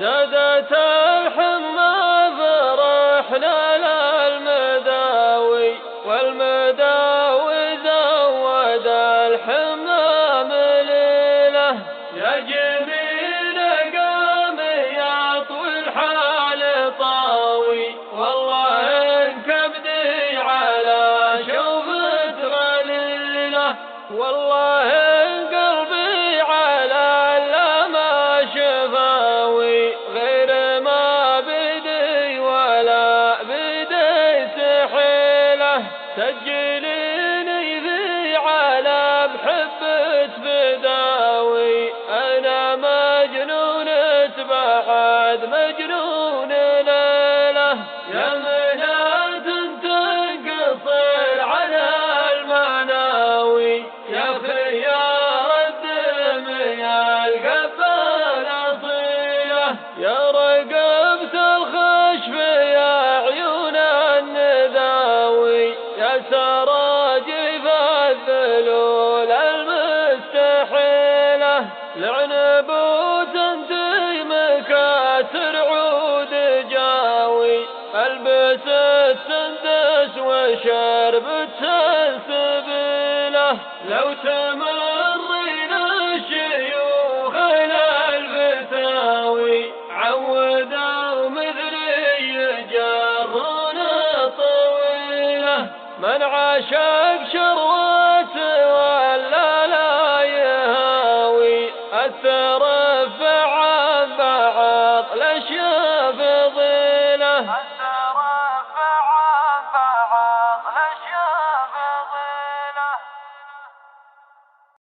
زادت الحمى فرحنا للمداوي والمداوي زود الحمى مليله. يا جميل قام يطوي الحال طاوي والله كبدي على شوفة غليله. والله قلبي على لما شفاوي غير ما بدي ولا بدي سحيله. سجليني ذي على محبة فداوي أنا مجنون بعد مجنون ليله. يا منات تنقصر عنها المناوي يا خيار الدم يا القبال أصيله. يا رقبة الخشف يا عيون النداوي يا سراجيف الذلول المستحيله. لعنبوت انتي مكاسر عود جاوي البس السندس وشربت سلسبيله. لو تمرين الشيوخ الفتاوي عودوا مثلي يجرون طويله. من عاشق شروة ولا لا يهاوي الترفع عن بعض الأشياء